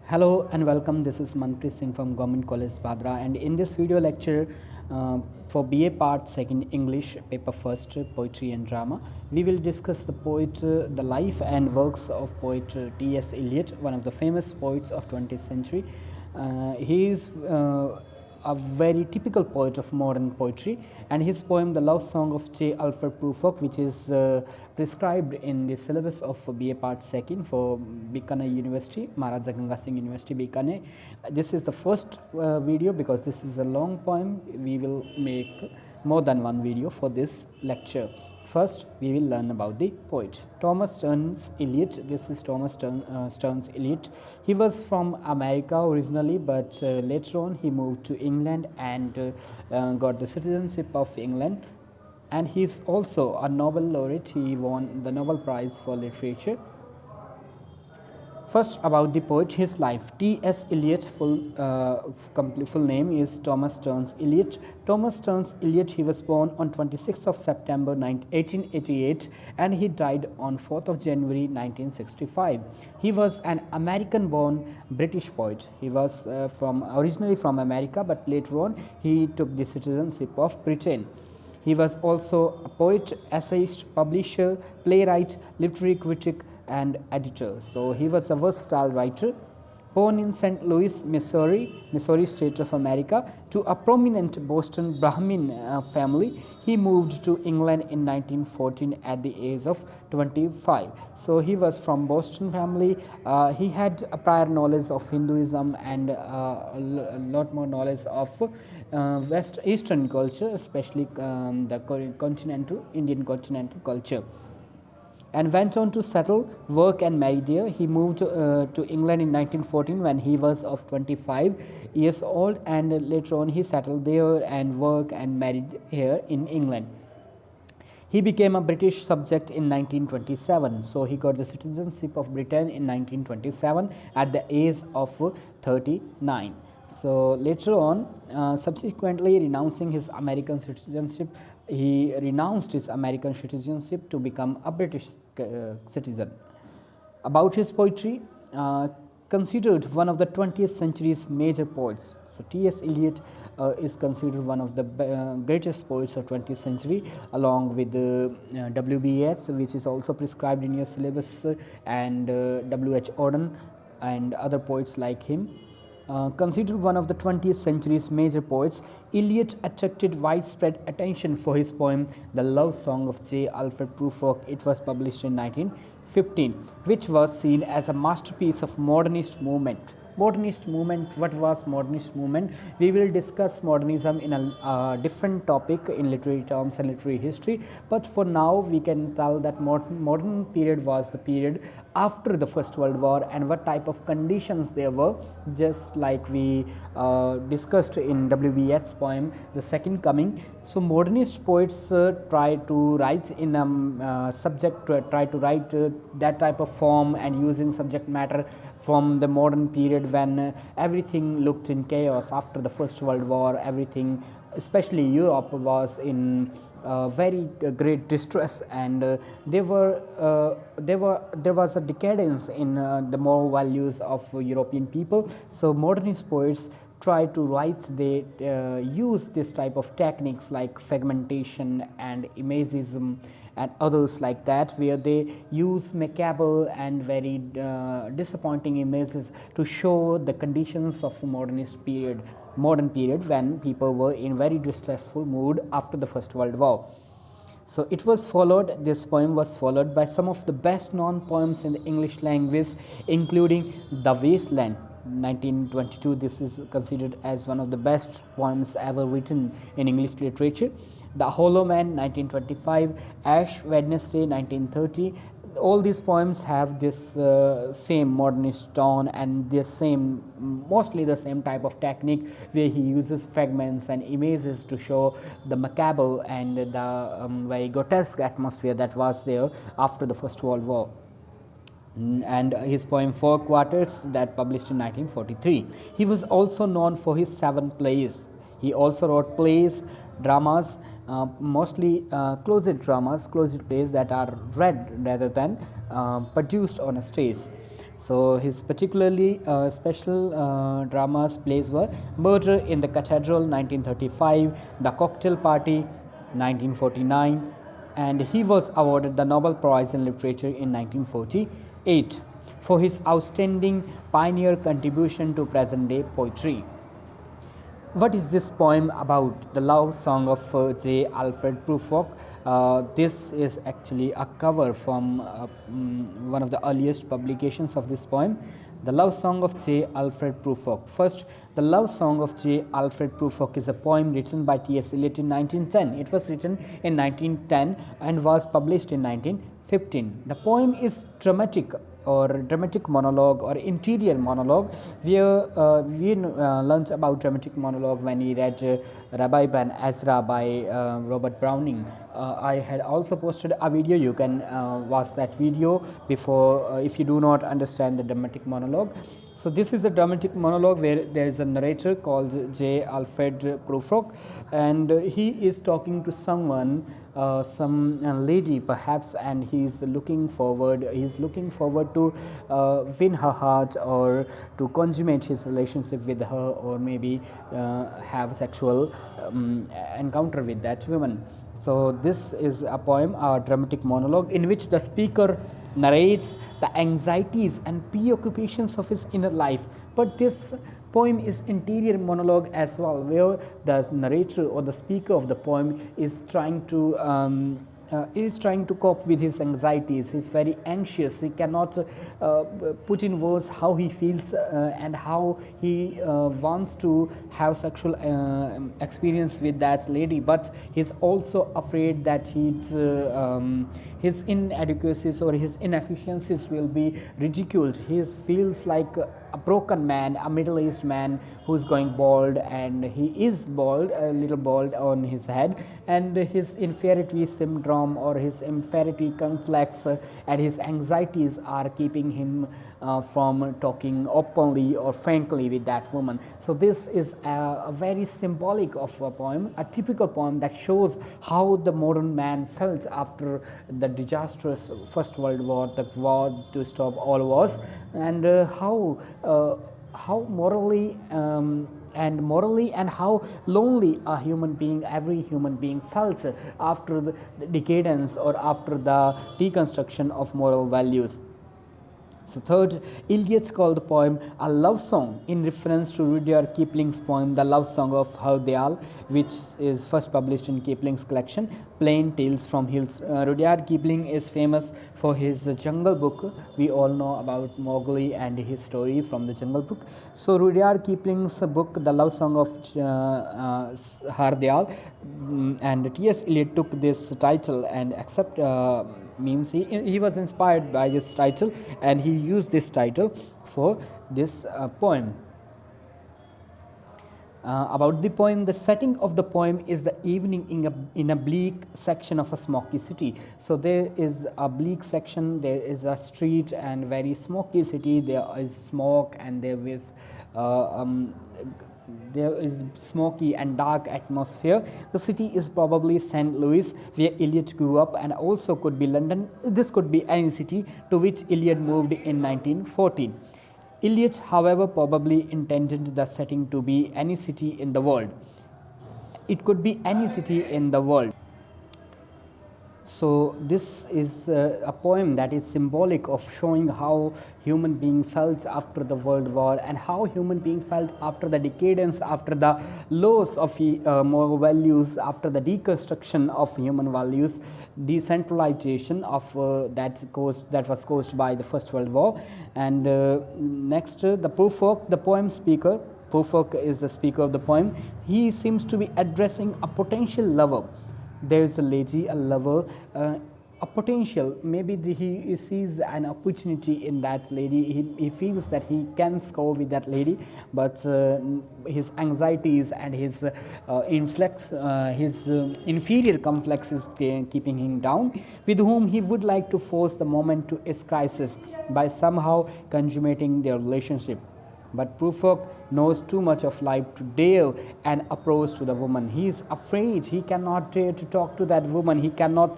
Hello and welcome. This is Manpreet Singh from Government College Badra, and in this video lecture for BA Part 2 English Paper First Poetry and Drama, we will discuss the life and works of poet T.S. Eliot, one of the famous poets of 20th century. He is a very typical poet of modern poetry, and his poem The Love Song of J. Alfred Prufrock, which is prescribed in the syllabus of BA Part 2 for Bikaner University, Maharaja Ganga Singh University, Bikaner. This is the first video because this is a long poem. We will make more than one video for this lecture. First, we will learn about the poet Thomas Stearns Eliot. This is Thomas Stearns Eliot. He was from America originally, but later on he moved to England and got the citizenship of England. And he is also a Nobel laureate. He won the Nobel Prize for Literature. First, about the poet, his life. T.S. Eliot's full name is Thomas Stearns Eliot. Thomas Stearns Eliot, he was born on 26th of September 1888 and he died on 4th of January 1965. He was an American-born British poet. He was originally from America, but later on he took the citizenship of Britain. He was also a poet, essayist, publisher, playwright, literary critic, and editor. So he was a versatile writer. Born in St. Louis, Missouri state of America, to a prominent Boston Brahmin family, he moved to England in 1914 at the age of 25. So he was from Boston family. He had a prior knowledge of Hinduism and a lot more knowledge of Eastern culture, especially the Indian continental culture, and went on to settle, work and marry there. He moved to England in 1914 when he was of 25 years old, and later on he settled there and worked and married here in England. He became a British subject in 1927, so he got the citizenship of Britain in 1927 at the age of 39. So later on, subsequently renouncing his American citizenship, he renounced his American citizenship to become a British citizen. About his poetry, considered one of the 20th century's major poets. So T.S. Eliot is considered one of the greatest poets of 20th century, along with W.B.Yeats, which is also prescribed in your syllabus, and W.H. Auden and other poets like him. Considered one of the 20th century's major poets, Eliot attracted widespread attention for his poem The Love Song of J. Alfred Prufrock. It was published in 1915, which was seen as a masterpiece of modernist movement. Modernist movement, what was modernist movement? We will discuss modernism in a different topic in literary terms and literary history, but for now we can tell that modern period was the period after the First World War and what type of conditions there were, just like we discussed in W.B. Yeats' poem The Second Coming. So modernist poets try to write in try to write that type of form and using subject matter from the modern period when everything looked in chaos after the First World War. Everything, especially Europe, was in very great distress, and there was a decadence in the moral values of European people. So modernist poets try to write, they use this type of techniques like fragmentation and imagism and others like that, where they use macabre and very disappointing images to show the conditions of modern period when people were in very distressful mood after the First World War. So this poem was followed by some of the best known poems in the English language, including The Wasteland, 1922. This is considered as one of the best poems ever written in English literature. The Hollow Man, 1925, Ash Wednesday, 1930. All these poems have this same modernist tone and mostly the same type of technique, where he uses fragments and images to show the macabre and the very grotesque atmosphere that was there after the First World War. And his poem Four Quartets, that published in 1943. He was also known for his 7 plays. He also wrote plays, dramas, mostly closet plays that are read rather than produced on a stage. So his particularly special dramas plays were Murder in the Cathedral 1935, The Cocktail Party 1949, and he was awarded the Nobel Prize in Literature in 1948 for his outstanding pioneer contribution to present day poetry. What is this poem about? The Love Song of J. Alfred Prufrock. This is actually a cover from one of the earliest publications of this poem, The Love Song of J. Alfred Prufrock. First, The Love Song of J. Alfred Prufrock is a poem written by T.S. Eliot in 1910. It was written in 1910 and was published in 1915. The poem is dramatic or dramatic monologue or interior monologue. We learned about dramatic monologue when we read Rabbi Ben Ezra by Robert Browning. I had also posted a video. You can watch that video before if you do not understand the dramatic monologue. So this is a dramatic monologue where there is a narrator called J. Alfred Prufrock, and he is talking to someone, some lady perhaps, and he's looking forward to win her heart or to consummate his relationship with her, or maybe have sexual encounter with that woman. So this is a poem, a dramatic monologue, in which the speaker narrates the anxieties and preoccupations of his inner life. But this poem is interior monologue as well, where the narrator or the speaker of the poem is trying to cope with his anxieties. He's very anxious. He cannot put in words how he feels and how he wants to have sexual experience with that lady, but he's also afraid that his inadequacies or his inefficiencies will be ridiculed. He feels like a broken man, a middle-aged man who's going bald, and he is bald, a little bald on his head, and his inferiority syndrome or his inferiority complex and his anxieties are keeping him from talking openly or frankly with that woman. So this is a very symbolic of a poem, a typical poem that shows how the modern man felt after the disastrous First World War, the war to stop all wars, and how morally and how lonely a human being, every human being, felt after the decadence or after the deconstruction of moral values. So third, Eliot called the poem a love song in reference to Rudyard Kipling's poem The Love Song of Har Dayal, which is first published in Kipling's collection Plain Tales from Hills. Rudyard Kipling is famous for his Jungle Book. We all know about Mowgli and his story from the Jungle Book. So Rudyard Kipling's book The Love Song of Har Dayal, and T.S. Eliot took this title and means he was inspired by this title, and he used this title for this poem. About the poem, the setting of the poem is the evening in a bleak section of a smoky city. So there is a bleak section, there is a street and very smoky city, there is smoke and there is smoky and dark atmosphere. The city is probably St. Louis, where Eliot grew up, and also could be London. This could be any city to which Eliot moved in 1914. Eliot, however, probably intended the setting to be any city in the world. It could be any city in the world. So this is a poem that is symbolic of showing how human being felt after the World War, and how human being felt after the decadence, after the loss of moral values, after the deconstruction of human values, decentralization of that was caused by the First World War. And next, the Prufrock, the poem speaker. Prufrock is the speaker of the poem. He seems to be addressing a potential lover. There is a lady, a lover, a potential. Maybe he sees an opportunity in that lady. He feels that he can score with that lady, but his anxieties and his inferior complex is keeping him down, with whom he would like to force the moment to its crisis by somehow consummating their relationship. but Prufrock knows too much of life to dare an approach to the woman. He is afraid. He cannot dare to talk to that woman. He cannot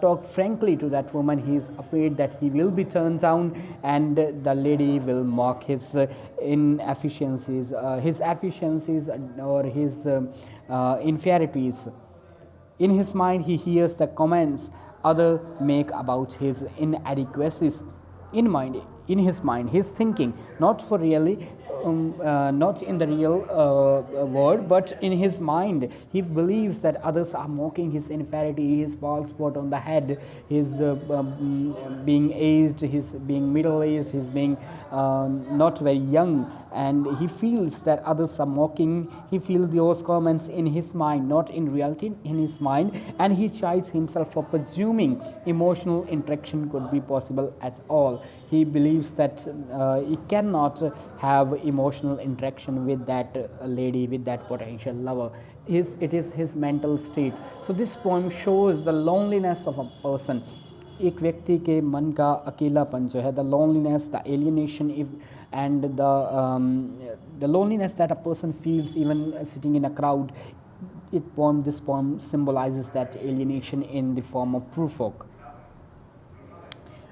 talk frankly to that woman. He is afraid that he will be turned down and the lady will mock his inefficiencies, or his inferiorities. In his mind, he hears the comments others make about his inadequacies. In his mind, he's thinking not for really, not in the real world, but in his mind, he believes that others are mocking his inferiority, his bald spot on the head, his being aged, his being middle-aged, his being not very young, and he feels that others are mocking. He feels those comments in his mind, not in reality, in his mind, and he chides himself for presuming emotional interaction could be possible at all. He believes that he cannot have emotional interaction with that lady, with that potential lover. It is his mental state. So this poem shows the loneliness of a person. एक व्यक्ति के मन का अकेलापन जो है, the loneliness, the alienation, and the loneliness that a person feels even sitting in a crowd. This poem symbolizes that alienation in the form of Prufrock.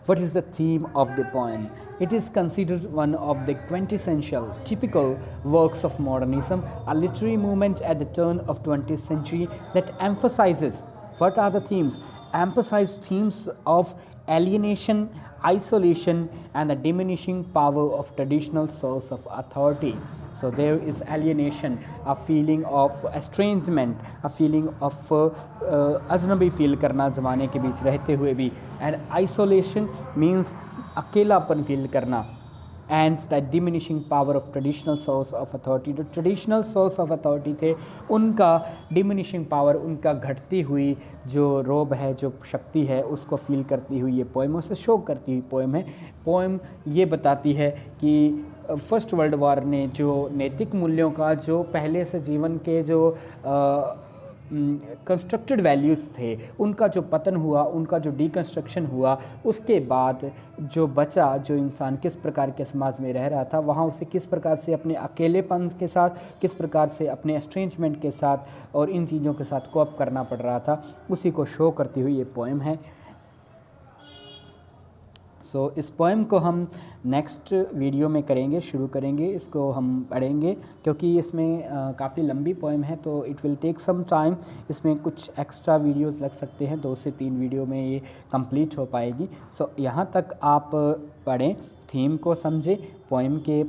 What is the theme of the poem? It is considered one of the quintessential, typical works of modernism, a literary movement at the turn of 20th century that emphasizes, what are the themes? Emphasize themes of alienation, isolation, and the diminishing power of traditional source of authority. So there is alienation, a feeling of estrangement, a feeling of अजनबी feel करना ज़माने के बीच रहते हुए भी, and isolation means अकेलापन feel करना, and the diminishing power of traditional source of authority. जो traditional source of authority थे, उनका diminishing power, उनका घटती हुई जो रोब है, जो शक्ति है, उसको फील करती हुई ये पोएम, उसे शो करती हुई पोएम है. पोएम ये बताती है कि फर्स्ट वर्ल्ड वॉर ने जो नैतिक मूल्यों का, जो पहले से जीवन के जो कंस्ट्रक्टेड वैल्यूज़ थे, उनका जो पतन हुआ, उनका जो डीकंस्ट्रक्शन हुआ, उसके बाद जो बचा, जो इंसान किस प्रकार के समाज में रह रहा था, वहाँ उसे किस प्रकार से अपने अकेलेपन के साथ, किस प्रकार से अपने एस्ट्रेंजमेंट के साथ और इन चीज़ों के साथ कोप करना पड़ रहा था, उसी को शो करती हुई ये पोएम है. सो इस पोएम को हम नेक्स्ट वीडियो में शुरू करेंगे, इसको हम पढ़ेंगे, क्योंकि इसमें काफ़ी लंबी पोएम है, तो it will take some time. इसमें कुछ एक्स्ट्रा वीडियोस लग सकते हैं, 2 से 3 वीडियो में ये कंप्लीट हो पाएगी. सो यहाँ तक आप पढ़ें, थीम को समझें, पोएम के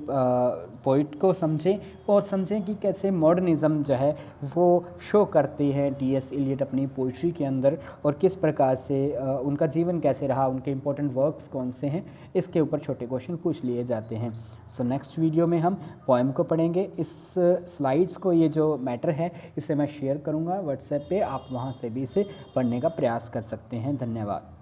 पोइट को समझें, और समझें कि कैसे मॉडर्निज़म जो है वो शो करते हैं टी.एस. इलियट अपनी पोइट्री के अंदर, और किस प्रकार से उनका जीवन कैसे रहा, उनके इंपॉर्टेंट वर्क्स कौन से हैं, इसके ऊपर छोटे क्वेश्चन पूछ लिए जाते हैं. सो नेक्स्ट वीडियो में हम पोएम को पढ़ेंगे. इस स्लाइड्स को, ये जो मैटर है, इसे मैं शेयर करूँगा व्हाट्सएप पे, आप वहाँ से भी इसे पढ़ने का प्रयास कर सकते हैं. धन्यवाद.